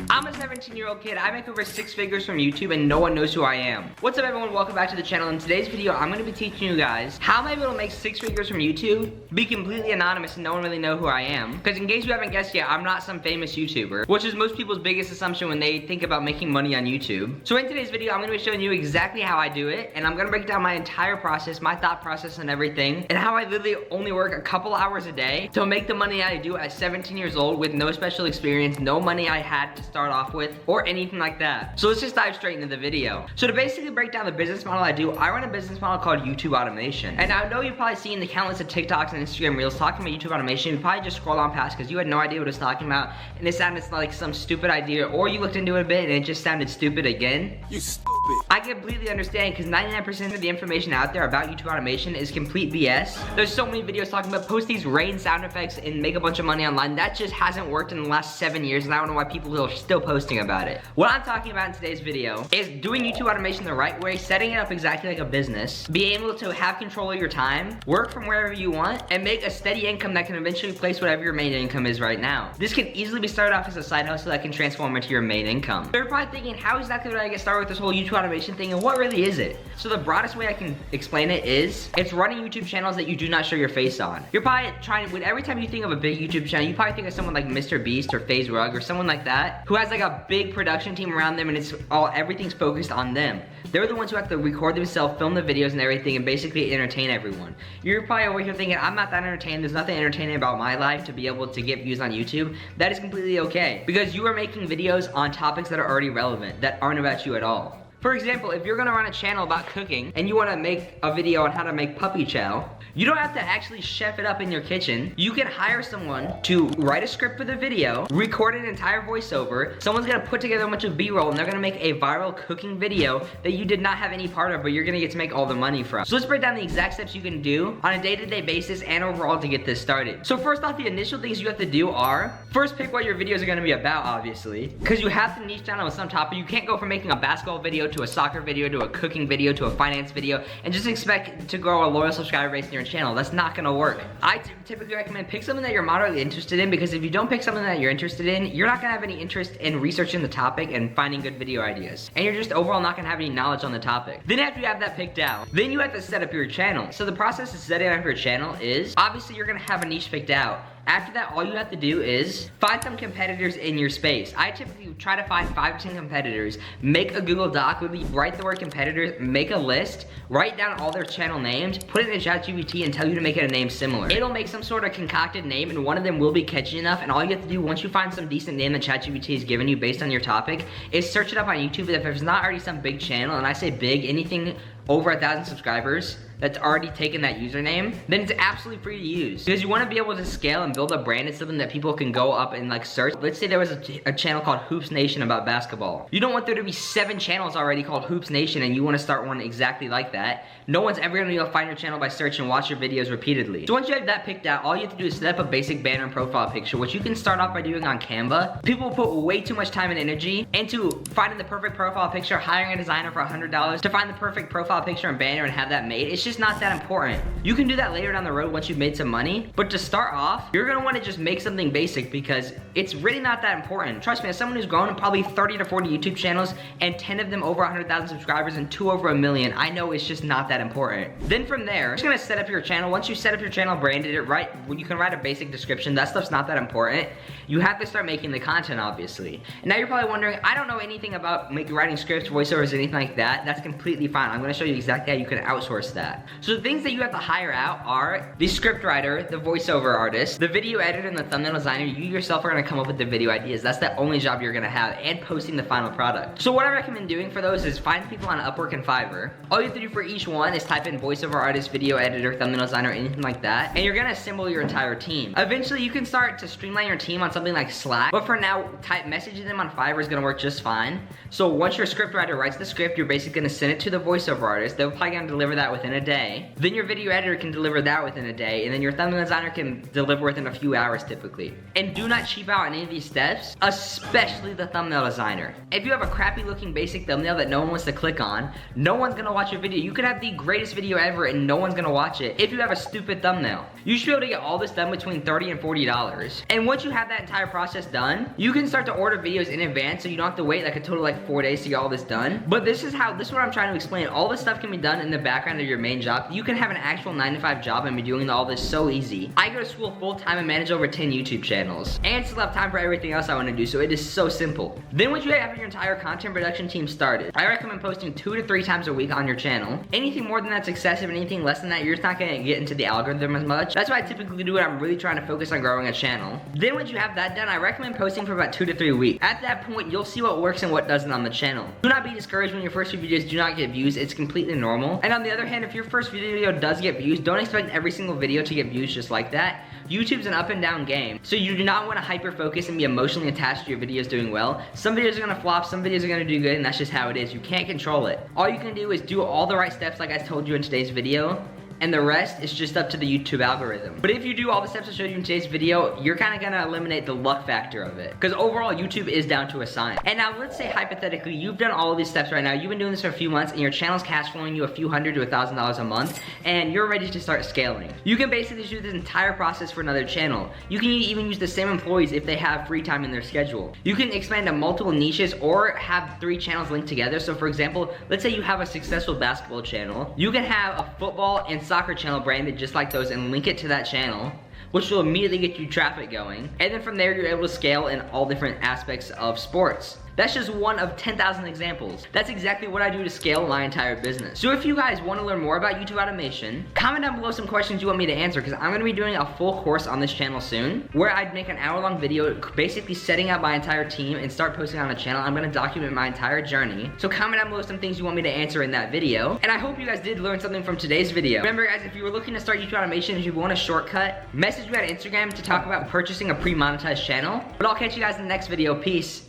I'm a 17-year-old kid. I make over 6 figures from YouTube and no one knows who I am. What's up everyone, welcome back to the channel. In today's video, I'm gonna be teaching you guys how I'm able to make 6 figures from YouTube, be completely anonymous and no one really know who I am. Because in case you haven't guessed yet, I'm not some famous YouTuber, which is most people's biggest assumption when they think about making money on YouTube. So in today's video, I'm gonna be showing you exactly how I do it, and I'm gonna break down my entire process, my thought process and everything, and how I literally only work a couple hours a day to make the money I do at 17 years old with no special experience, no money I had to start off with, or anything like that. So let's just dive straight into the video. So to basically break down the business model I do, I run a business model called YouTube automation. And I know you've probably seen the countless of TikToks and Instagram reels talking about YouTube automation. You probably just scroll on past because you had no idea what it was talking about, and it sounded like some stupid idea, or you looked into it a bit and it just sounded stupid again. You stupid. I completely understand, because 99% of the information out there about YouTube automation is complete BS. There's so many videos talking about post these rain sound effects and make a bunch of money online. That just hasn't worked in the last 7 years, and I don't know why people are still posting about it. What I'm talking about in today's video is doing YouTube automation the right way, setting it up exactly like a business, being able to have control of your time, work from wherever you want, and make a steady income that can eventually replace whatever your main income is right now. This can easily be started off as a side hustle that can transform into your main income. So you're probably thinking, how exactly do I get started with this whole YouTube automation thing, and what really is it? So the broadest way I can explain it is, it's running YouTube channels that you do not show your face on. You're probably trying, when every time you think of a big YouTube channel, you probably think of someone like Mr. Beast or FaZe Rug or someone like that, who has like a big production team around them, and everything's focused on them. They're the ones who have to record themselves, film the videos and everything, and basically entertain everyone. You're probably over here thinking, I'm not that entertained, there's nothing entertaining about my life to be able to get views on YouTube. That is completely okay, because you are making videos on topics that are already relevant, that aren't about you at all. For example, if you're gonna run a channel about cooking and you wanna make a video on how to make puppy chow, you don't have to actually chef it up in your kitchen. You can hire someone to write a script for the video, record an entire voiceover, someone's gonna put together a bunch of B-roll, and they're gonna make a viral cooking video that you did not have any part of, but you're gonna get to make all the money from. So let's break down the exact steps you can do on a day-to-day basis and overall to get this started. So first off, the initial things you have to do are, first pick what your videos are gonna be about, obviously, because you have to niche down on some topic. You can't go from making a basketball video to a soccer video to a cooking video to a finance video and just expect to grow a loyal subscriber base in your channel. That's not gonna work. I typically recommend pick something that you're moderately interested in, because if you don't pick something that you're interested in, you're not gonna have any interest in researching the topic and finding good video ideas. And you're just overall not gonna have any knowledge on the topic. Then after you have that picked out, then you have to set up your channel. So the process of setting up your channel is, obviously you're gonna have a niche picked out. After that, all you have to do is find some competitors in your space. I typically try to find 5 to 10 competitors, make a Google Doc, really write the word competitors, make a list, write down all their channel names, put it in ChatGPT and tell you to make it a name similar. It'll make some sort of concocted name, and one of them will be catchy enough, and all you have to do once you find some decent name that ChatGPT has given you based on your topic is search it up on YouTube. If there's not already some big channel, and I say big, anything over 1,000 subscribers that's already taken that username, then it's absolutely free to use, because you want to be able to scale and build a brand and something that people can go up and like search. Let's say there was a channel called Hoops Nation about basketball. You don't want there to be 7 channels already called Hoops Nation and you want to start one exactly like that. No one's ever going to be able to find your channel by search and watch your videos repeatedly. So once you have that picked out, all you have to do is set up a basic banner and profile picture, which you can start off by doing on Canva. People put way too much time and energy into finding the perfect profile picture, hiring a designer for $100 to find the perfect profile picture and banner and have that made. It's just not that important. You can do that later down the road once you've made some money, but to start off, you're gonna wanna just make something basic, because it's really not that important. Trust me, as someone who's grown probably 30 to 40 YouTube channels and 10 of them over 100,000 subscribers and 2 over 1 million, I know it's just not that important. Then from there, you're just gonna set up your channel. Once you set up your channel, branded it, you can write a basic description. That stuff's not that important. You have to start making the content, obviously. And now you're probably wondering, I don't know anything about writing scripts, voiceovers, anything like that. That's completely fine. I'm gonna show you exactly how you can outsource that. So the things that you have to hire out are the script writer, the voiceover artist, the video editor, and the thumbnail designer. You yourself are gonna come up with the video ideas. That's the only job you're gonna have, and posting the final product. So what I recommend doing for those is find people on Upwork and Fiverr. All you have to do for each one is type in voiceover artist, video editor, thumbnail designer, anything like that, and you're gonna assemble your entire team. Eventually you can start to streamline your team on something like Slack, but for now, messaging them on Fiverr is gonna work just fine. So once your script writer writes the script, you're basically gonna send it to the voiceover artist, they're probably gonna deliver that within a day. Then your video editor can deliver that within a day, and then your thumbnail designer can deliver within a few hours typically. And do not cheap out on any of these steps, especially the thumbnail designer. If you have a crappy looking basic thumbnail that no one wants to click on, no one's gonna watch your video. You could have the greatest video ever and no one's gonna watch it if you have a stupid thumbnail. You should be able to get all this done between $30 and $40. And once you have that entire process done, you can start to order videos in advance so you don't have to wait like a total like 4 days to get all this done. But this is what I'm trying to explain. All this stuff can be done in the background of your main job. You can have an actual 9-to-5 job and be doing all this so easy. I go to school full time and manage over 10 YouTube channels and still have time for everything else I want to do, so it is so simple. Then once you have your entire content production team started, I recommend posting 2 to 3 times a week on your channel. Anything more than that's excessive, and anything less than that, you're just not gonna get into the algorithm as much. That's what I typically do when I'm really trying to focus on growing a channel. Then once you have that done, I recommend posting for about 2 to 3 weeks. At that point, you'll see what works and what doesn't on the channel. Do not be discouraged when your first few videos do not get views. It's completely normal. And on the other hand, if your first video does get views, don't expect every single video to get views just like that. YouTube's an up and down game, so you do not want to hyper focus and be emotionally attached to your videos doing well. Some videos are gonna flop, some videos are gonna do good, and that's just how it is. You can't control it. All you can do is do all the right steps like I told you in today's video, and the rest is just up to the YouTube algorithm. But if you do all the steps I showed you in today's video, you're kind of gonna eliminate the luck factor of it. Because overall, YouTube is down to a science. And now let's say hypothetically, you've done all of these steps right now, you've been doing this for a few months, and your channel's cash flowing you a few hundred to $1,000 a month, and you're ready to start scaling. You can basically do this entire process for another channel. You can even use the same employees if they have free time in their schedule. You can expand to multiple niches or have 3 channels linked together. So for example, let's say you have a successful basketball channel. You can have a football and soccer channel branded just like those and link it to that channel, which will immediately get you traffic going. And then from there, you're able to scale in all different aspects of sports. That's just one of 10,000 examples. That's exactly what I do to scale my entire business. So if you guys want to learn more about YouTube automation, comment down below some questions you want me to answer, because I'm going to be doing a full course on this channel soon, where I'd make an hour-long video basically setting up my entire team and start posting on the channel. I'm going to document my entire journey. So comment down below some things you want me to answer in that video. And I hope you guys did learn something from today's video. Remember guys, if you were looking to start YouTube automation and you want a shortcut, message me on Instagram to talk about purchasing a pre-monetized channel. But I'll catch you guys in the next video. Peace.